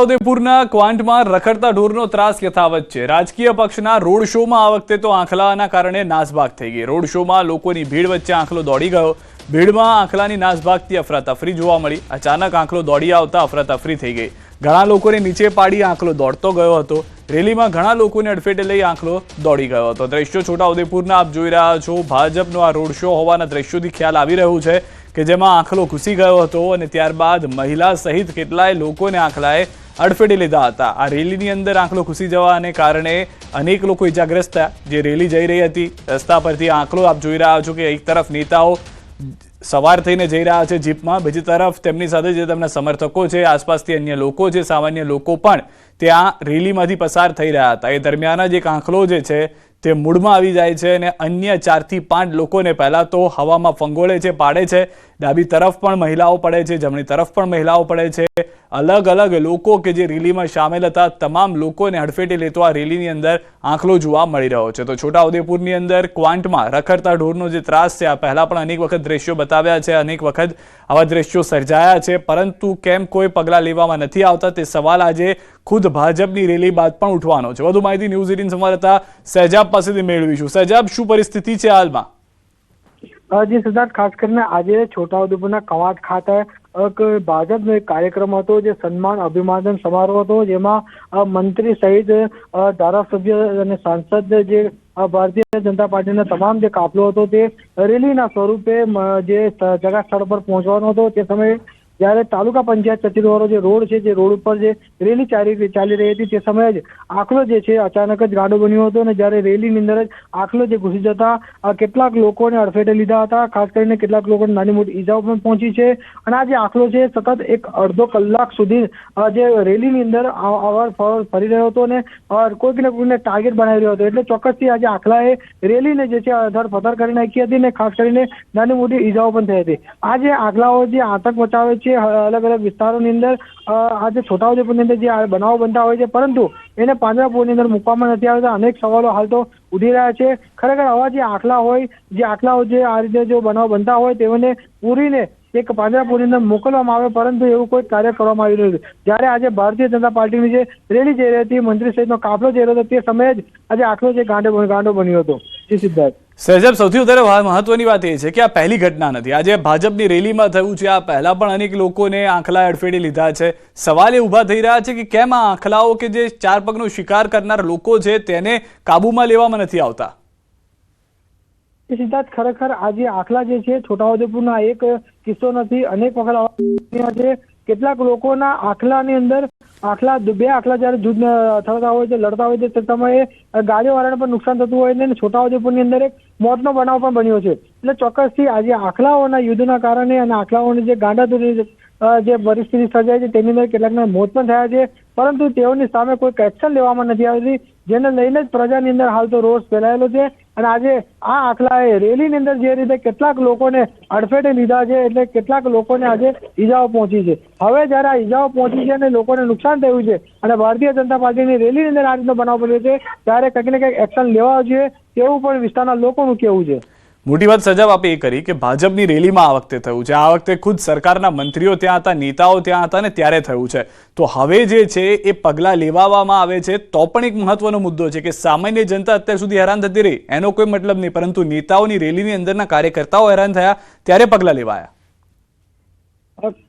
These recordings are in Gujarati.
છોટાઉદેપુરના ક્વાંટમાં રખડતા ઢોરનો ત્રાસ યથાવત છે। રાજકીય પક્ષના રોડ શોમાં આ વખતે તો આંખલાના કારણે નાસભાગ થઈ ગઈ। રોડ શોમાં લોકોની ભીડ વચ્ચે આંખલો દોડી ગયો। ભીડમાં આંખલાની નાસભાગથી અફરાતફરી જોવા મળી। અચાનક આંખલો દોડી આવતા અફરાતફરી થઈ ગઈ। ઘણા લોકોને નીચે પાડી આંખલો દોડતો ગયો હતો। રેલીમાં ઘણા લોકોને અડફેટે લઈ આંખલો દોડી ગયો હતો। દ્રશ્યો છોટાઉદેપુરના આપ જોઈ રહ્યા છો। ભાજપનો આ રોડ શો હોવાના દ્રશ્યોથી ખ્યાલ આવી રહ્યું છે કે જેમાં આંખલો ઘૂસી ગયો હતો અને ત્યારબાદ મહિલા સહિત કેટલાય લોકોને આંખલાએ અડફેટે લીધા હતા। આ રેલીની અંદર આંખલો ઘૂસી જવાને કારણે અનેક લોકો ઇજાગ્રસ્ત થયા। જે રેલી જઈ રહી હતી રસ્તા પરથી આંખલો આપ જોઈ રહ્યા છો કે એક તરફ નેતાઓ સવાર થઈને જઈ રહ્યા છે જીપમાં, બીજી તરફ તેમની સાથે જે તેમના સમર્થકો છે, આસપાસથી અન્ય લોકો છે, સામાન્ય લોકો પણ ત્યાં રેલીમાંથી પસાર થઈ રહ્યા હતા। એ દરમિયાન જ એક આંખલો જે છે તે મૂળમાં આવી જાય છે અને અન્ય 4 થી 5 લોકોને પહેલા તો હવામાં ફંગોળે છે, પાડે છે। ડાબી તરફ પણ મહિલાઓ પડે છે, જમણી તરફ પણ મહિલાઓ પડે છે। અલગ અલગ લોકો કે જે રેલીમાં સામેલ હતા તમામ લોકોને હડફેટે લેતો આ રેલીની અંદર આંખલો જોવા મળી રહ્યો છે। તો છોટાઉદેપુરની અંદર ક્વાંટમાં રખડતા ઢોરનો જે ત્રાસ છે આ પહેલા પણ અનેક વખત દ્રશ્યો બતાવ્યા છે, અનેક વખત આવા દ્રશ્યો સર્જાયા છે, પરંતુ કેમ કોઈ પગલાં લેવામાં નથી આવતા તે સવાલ આજે ખુદ ભાજપની રેલી બાદ પણ ઉઠવાનો છે। વધુ માહિતી ન્યૂઝ 18 સંવાદદાતા સહેજાબ પાસેથી મેળવીશું। સહેજાબ, શું પરિસ્થિતિ છે હાલમાં? જી સિદ્ધાર્થ, ખાસ કરીને આજે છોટાઉદેપુરના કવાંટ ખાતે ભાજપનો એક કાર્યક્રમ હતો જે સન્માન અભિવાદન સમારોહ હતો, જેમાં મંત્રી સહિત ધારાસભ્ય અને સાંસદ જે ભારતીય જનતા પાર્ટીના તમામ જે કાફલો હતો તે રેલીના સ્વરૂપે જે જગા સ્થળ પર પહોંચવાનો હતો તે સમયે જ્યારે તાલુકા પંચાયત કચેરીવાળો જે રોડ છે, જે રોડ ઉપર જે રેલી ચાલી રહી હતી તે સમયે જ આંખલો જે છે અચાનક જ ગાડો બન્યો હતો અને જ્યારે રેલીની અંદર જ આંખલો જે ઘૂસી જતા કેટલાક લોકોને અડફેટે લીધા હતા। ખાસ કરીને કેટલાક લોકોને નાની મોટી ઈજાઓ પણ પહોંચી છે અને આ જે આંખલો છે સતત એક અડધો કલાક સુધી જે રેલીની અંદર અવર ફવર ફરી રહ્યો હતો અને કોઈકને કોઈને ટાર્ગેટ બનાવી રહ્યો હતો। એટલે ચોક્કસથી આજે આંખલાએ રેલીને જે છે અધર-પધર કરી નાખી હતી અને ખાસ કરીને નાની મોટી ઈજાઓ પણ થઈ હતી। આ જે આંખલાઓ જે આતંક મચાવે છે અલગ અલગ વિસ્તારોની અંદર, આજે છોટાઉદેપુરની અંદર જે બનાવો બનતા હોય છે પરંતુ એને પાંજરાપોળની અંદર મૂકવામાં નથી આવતા। અનેક સવાલો હાલ તો ઉઠી રહ્યા છે। ખરેખર આવા જે આંખલાઓ જે આ રીતે જો બનાવ બનતા હોય તેઓને પૂરીને એક પાંજરાપોળની અંદર મોકલવામાં આવે, પરંતુ એવું કોઈ કાર્ય કરવામાં આવ્યું નથી। જ્યારે આજે ભારતીય જનતા પાર્ટીની જે રેલી જઈ રહી હતી, મંત્રી સહિતનો કાફલો જઈ રહ્યો હતો તે સમયે જ આજે આંખલો જે ગાંડો બન્યો હતો। સિદ્ધાર્થ, સહેજાબ, સૌથી વધારે મહત્વની વાત એ છે કે આ પહેલી ઘટના નથી। આજે ભાજપની રેલીમાં થયું છે, આ પહેલા પણ અનેક લોકોને આંખલા અડફેટે લીધા છે। સવાલ એ ઉભા થઈ રહ્યા છે કે કેમ આ આંખલાઓ કે જે 4 પગનો શિકાર કરનાર લોકો છે તેને કાબુમાં લેવામાં નથી આવતા? સિદ્ધાર્થ, ખરેખર આજે આંખલા જે છે છોટાઉદેપુરના એક કિસ્સો નથી, અનેક વખત કેટલાક લોકોના આંખલાની અંદર બે આંખલા જયારે જૂથ થતા હોય છે, લડતા હોય છે તે સમયે ગાડીવાળાને પણ નુકસાન થતું હોય છે અને છોટાઉદેપુરની અંદર એક મોતનો બનાવ પણ બન્યો છે। એટલે ચોક્કસથી આજે આંખલાઓના યુદ્ધના કારણે અને આંખલાઓની જે ગાંડાતુરની જે પરિસ્થિતિ સર્જાય છે તેની અંદર કેટલાકના મોત પણ થયા છે, પરંતુ તેઓની સામે કોઈ એક્શન લેવામાં નથી આવતી, જેને લઈને જ પ્રજાની અંદર હાલ તો રોષ ફેલાયેલો છે। અને આજે આ આંખલાએ રેલીની અંદર જે રીતે કેટલાક લોકોને અડફેટે લીધા છે એટલે કેટલાક લોકોને આજે ઈજાઓ પહોંચી છે। હવે જયારે આ ઈજાઓ પહોંચી છે અને લોકોને નુકસાન થયું છે અને ભારતીય જનતા પાર્ટીની રેલીની અંદર આ રીતનો બનાવ બન્યો છે ત્યારે કંઈક ને કંઈક એક્શન લેવા જોઈએ તેવું પણ વિસ્તારના લોકોનું કહેવું છે। મોટી વાત સજાબ આપે એ કરી કે ભાજપની રેલીમાં આ વખતે થયું છે, આ વખતે ખુદ સરકારના મંત્રીઓ ત્યાં હતા, નેતાઓ ત્યાં હતા ને ત્યારે થયું છે। તો હવે જે છે એ પગલાં લેવામાં આવે છે તો પણ એક મહત્વનો મુદ્દો છે કે સામાન્ય જનતા અત્યાર સુધી હેરાન થતી રહી એનો કોઈ મતલબ નહીં, પરંતુ નેતાઓની રેલીની અંદરના કાર્યકર્તાઓ હેરાન થયા ત્યારે પગલાં લેવાયા।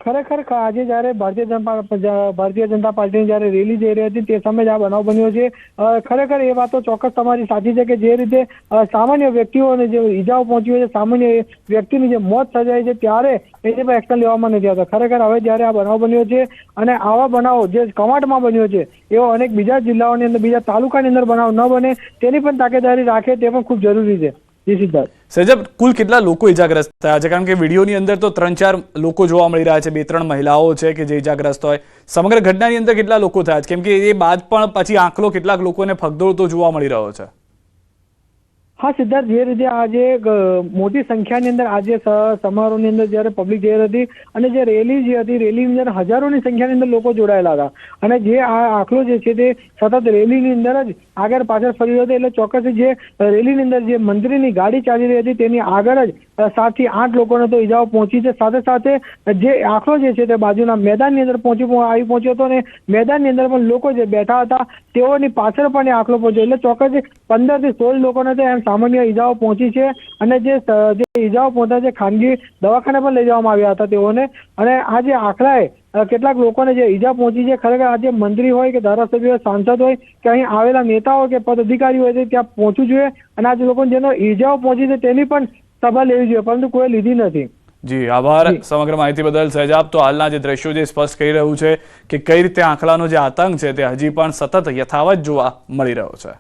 ખરેખર આજે જયારે ભારતીય જનતા પાર્ટીની જયારે રેલી જઈ રહી હતી તે સમયે આ બનાવ બન્યો છે। ખરેખર એ વાતો ચોક્કસ તમારી સાચી છે કે જે રીતે સામાન્ય વ્યક્તિઓને જે ઈજાઓ પહોંચી હોય છે, સામાન્ય વ્યક્તિની જે મોત સર્જાય છે ત્યારે એની પર એક્શન લેવામાં નથી આવતા। ખરેખર હવે જયારે આ બનાવ બન્યો છે અને આવા બનાવો જે કવાંટમાં બન્યો છે એવો અનેક બીજા જિલ્લાઓની અંદર, બીજા તાલુકાની અંદર બનાવ ન બને તેની પણ તાકેદારી રાખે તે પણ ખૂબ જરૂરી છે। સહેજાબ, કુલ કેટલા લોકો ઇજાગ્રસ્ત થયા છે? કારણ કે વિડીયોની અંદર તો 3-4 લોકો જોવા મળી રહ્યા છે, 2-3 મહિલાઓ છે કે જે ઇજાગ્રસ્ત હોય। સમગ્ર ઘટનાની અંદર કેટલા લોકો થયા છે? કેમ કે એ બાદ પણ પછી આંખલો કેટલાક લોકોને ફગદોડતો જોવા મળી રહ્યો છે। હા સિદ્ધાર્થ, જે રીતે આજે મોટી સંખ્યાની અંદર આજે સમારોહની અંદર જયારે પબ્લિક જઈ રહી હતી અને જે રેલી જે હતી રેલીની અંદર હજારોની સંખ્યાની અંદર લોકો જોડાયેલા હતા અને જે આ આંખલો જે છે તે સતત રેલીની અંદર જ આગળ પાછળ ફરી રહ્યો હતો। એટલે ચોક્કસ જે રેલીની અંદર જે મંત્રીની ગાડી ચાલી રહી હતી તેની આગળ જ 7 થી 8 લોકોને તો ઈજાઓ પહોંચી છે। સાથે સાથે જે આંખલો જે છે તે બાજુના મેદાનની અંદર આવી પહોંચ્યો હતો, અને મેદાનની અંદર પણ લોકો જે બેઠા હતા તેઓની પાછળ પણ એ આંખલો પહોંચ્યો, એટલે ચોક્કસ 15 થી 16 લોકોને તો એમ સામાન્ય ઈજાઓ પહોંચી છે। અને જે ઈજાઓ પહોંચ્યા છે ખાનગી દવાખાને પણ લઈ જવામાં આવ્યા હતા તેઓને। અને આ જે આંખલાએ કેટલાક લોકોને જે ઈજા પહોંચી છે, ખરેખર આજે મંત્રી હોય કે ધારાસભ્ય હોય, સાંસદ હોય કે અહીં આવેલા નેતાઓ કે પદ અધિકારી હોય તે ત્યાં પહોંચવું જોઈએ, અને આ જે લોકોને જેનો ઈજાઓ પહોંચી છે તેની પણ સભા લેવી જોઈએ, પરંતુ કોઈ લીધી નથી। જી આભાર સમગ્ર માહિતી બદલ સહેજાબ। તો હાલના જે દ્રશ્યો જે સ્પષ્ટ કરી રહ્યું છે કે કઈ રીતે આંખલાનો જે આતંક છે તે હજી પણ સતત યથાવત જોવા મળી રહ્યો છે।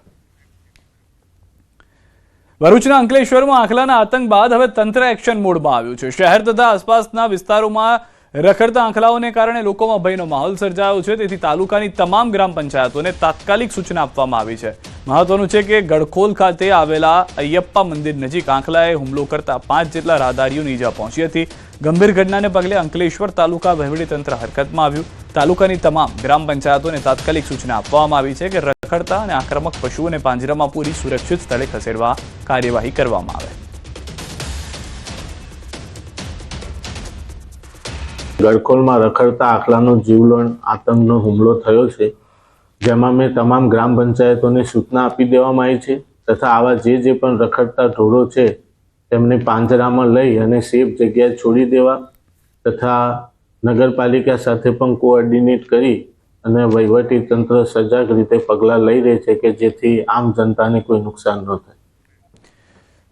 ભરૂચના અંકલેશ્વરમાં આંખલાના આતંક બાદ હવે તંત્ર એક્શન મોડમાં આવ્યું છે। શહેર તથા આસપાસના વિસ્તારોમાં રખડતા આંખલાઓને કારણે લોકોમાં ભયનો માહોલ સર્જાયો છે, તેથી તાલુકાની તમામ ગ્રામ પંચાયતોને તાત્કાલિક સૂચના આપવામાં આવી છે। મહત્વનું છે કે ગડખોલ ખાતે આવેલા અયપ્પા મંદિર નજીક આંખલાએ હુમલો કરતા 5 જેટલા રાહદારીઓને ઈજા પહોંચી હતી। ગંભીર ઘટનાને પગલે અંકલેશ્વર તાલુકા વહીવટીતંત્ર હરકતમાં આવ્યું। તાલુકાની તમામ ગ્રામ પંચાયતોને તાત્કાલિક સૂચના આપવામાં આવી છે કે રખડતા અને આક્રમક પશુઓને પાંજરામાં પૂરી સુરક્ષિત સ્થળે ખસેડવા કાર્યવાહી કરવામાં આવે। ગડખોલમાં રખડતા આંખલાનો જીવલેણ આતંકનો હુમલો થયો છે, જેમાં મેં તમામ ગ્રામ પંચાયતોને સૂચના આપી દેવામાં આવી છે તથા આવા જે પણ રખડતા ઢોરો છે તેમને પાંજરામાં લઈ અને સેફ જગ્યાએ છોડી દેવા તથા નગરપાલિકા સાથે પણ કોઓર્ડિનેટ કરી અને વહીવટી તંત્ર સજાગ રીતે પગલાં લઈ રહે છે કે જેથી આમ જનતાને કોઈ નુકસાન ન થાય।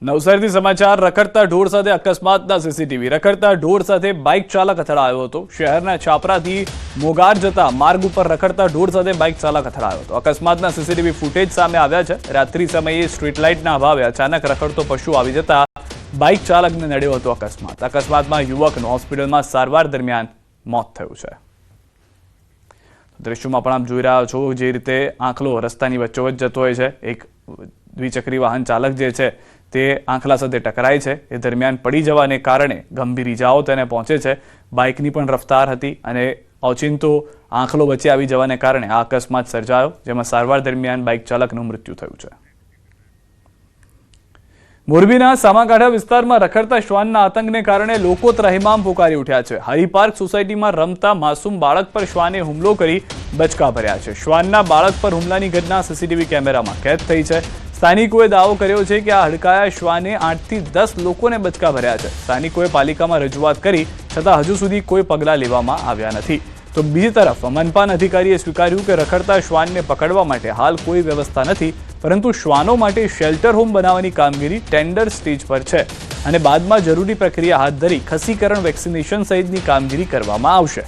નવસારીથી સમાચાર। રખડતા ઢોર સાથે અકસ્માતના સીસીટીવી। રખડતા ઢોર સાથે બાઇક ચાલક અથડાયો હતો। શહેરના છાપરાથી મોગાર જતા માર્ગ ઉપર રખડતા ઢોર સાથે બાઇક ચાલક અથડાયો હતો। અકસ્માતના સીસીટીવી ફૂટેજ સામે આવ્યા છે। રાત્રિ સમયે સ્ટ્રીટ લાઇટના અભાવે અચાનક રખડતો પશુ આવી જતા બાઇક ચાલકને નડ્યો હતો અકસ્માતમાં યુવકનું હોસ્પિટલમાં સારવાર દરમિયાન મોત થયું છે। દ્રશ્યોમાં પણ આપ જોઈ રહ્યા છો જે રીતે આંખલો રસ્તાની વચ્ચોવચ્ચ જતો હોય છે। એક દ્વિચક્રી વાહન ચાલક જે છે તે આંખલા સાથે ટકરાય છે, એ દરમિયાન પડી જવાને કારણે ગંભીર ઈજાઓ તેને પહોંચે છે। બાઇકની પણ રફતાર હતી અને ઓચિંતો આંખલો વચ્ચે આવી જવાને કારણે આ અકસ્માત સર્જાયો, જેમાં સારવાર દરમિયાન બાઇક ચાલકનું મૃત્યુ થયું છે। મોરબીના સામાકાંઠા વિસ્તારમાં રખડતા શ્વાનના આતંકને કારણે લોકો ત્રાહિમામ પોકારી ઉઠ્યા છે। હરિપાર્ક સોસાયટીમાં રમતા માસૂમ બાળક પર શ્વાને હુમલો કરી બચકા ભર્યા છે। શ્વાનના બાળક પર હુમલાની ઘટના સીસીટીવી કેમેરામાં કેદ થઈ છે। સ્થાનિકોએ દાવો કર્યો છે કે આ હડકાયા શ્વાને 8 થી 10 લોકોને બચકા ભર્યા છે। સ્થાનિકોએ પાલિકામાં રજૂઆત કરી છતાં હજુ સુધી કોઈ પગલાં લેવામાં આવ્યા નથી। તો બીજી તરફ મનપાના અધિકારીએ સ્વીકાર્યું કે રખડતા શ્વાનને પકડવા માટે હાલ કોઈ વ્યવસ્થા નથી, પરંતુ શ્વાનો માટે શેલ્ટર હોમ બનાવવાની કામગીરી ટેન્ડર સ્ટેજ પર છે અને બાદમાં જરૂરી પ્રક્રિયા હાથ ધરી ખસીકરણ, વેક્સિનેશન સહિતની કામગીરી કરવામાં આવશે।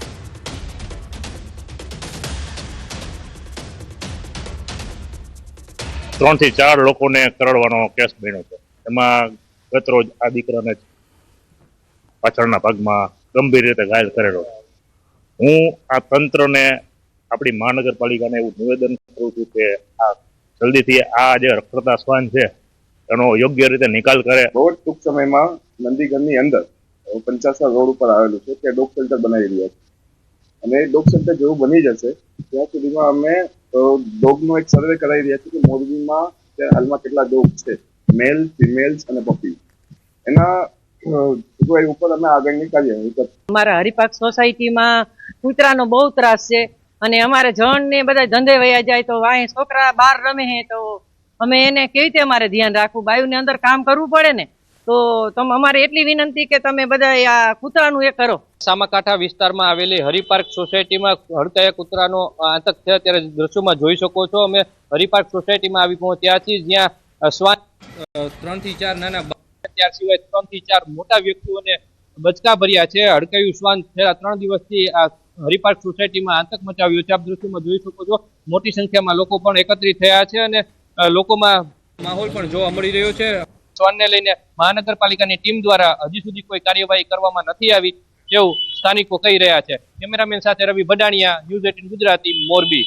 ત્રણ થી ચાર લોકોને કરડવાનો કેસ બન્યો છે। એમાં ગતરોજ આ દીકરાને પાછળના ભાગમાં ગંભીર રીતે ઘાયલ કરેલો। હું આ તંત્રને, આપણી મહાનગરપાલિકાને એવું નિવેદન કરું છું કે આ જલ્દીથી આ જે રખડતા શ્વાન છે એનો યોગ્ય રીતે નિકાલ કરે। બહુ જ ટૂંક સમયમાં નંદીગઢની અંદર 50 રોડ ઉપર આવેલું છે ત્યાં ડોગ સેન્ટર બનાવી રહ્યા છે, અને ડોગ સેન્ટર જેવું બની જશે ત્યાં સુધીમાં અમે ડોગનો એક સર્વે કરાવી રહ્યા છીએ કે મોરબીમાં હાલમાં કેટલા ડોગ છે, મેલ, ફિમેલ્સ અને પપી, એના ઉપર અમે આગળની કાર્યવાહી કરશું। અમારા હરિપાર્ક સોસાયટીમાં કૂતરાનો બહુ ત્રાસ છે, અને અમારે જણ ને બધા ધંધે વયા જાય તો વાંહે છોકરા બહાર રમે છે, તો અમે એને કેવી રીતે અમારે ધ્યાન રાખવું? બાયુને અંદર કામ કરવું પડે ને, તો અમારે એટલી વિનંતી કે તમે બધા આ કૂતરાનું એ કરો। સામાકાંઠા વિસ્તારમાં આવેલી હરિપાર્ક સોસાયટીમાં હડકાયા કૂતરાનો આતંક છે, અત્યારે દ્રશ્યોમાં જોઈ શકો છો। અમે હરિપાર્ક સોસાયટીમાં આવી પહોંચ્યા છીએ, જ્યાં શ્વાન 3 થી 4 નાના ત્યાર સિવાય 3 થી 4 મોટા વ્યક્તિઓને બચકા ભર્યા છે। હડકાયું શ્વાન છેલ્લા 3 દિવસથી આ હરિપાર્ક સોસાયટીમાં આતંક મચાવ્યો છે। આપ દ્રશ્યોમાં જોઈ શકો છો મોટી સંખ્યામાં લોકો પણ એકત્રિત થયા છે અને લોકોમાં માહોલ પણ જોવા મળી રહ્યો છે। શ્વાનને લઈને મહાનગરપાલિકાની ટીમ દ્વારા હજી સુધી કોઈ કાર્યવાહી કરવામાં નથી આવી તેવું સ્થાનિકો કહી રહ્યા છે। કેમેરામેન સાથે રવિ ભડાણિયા, ન્યૂઝ 18 ગુજરાતી, મોરબી।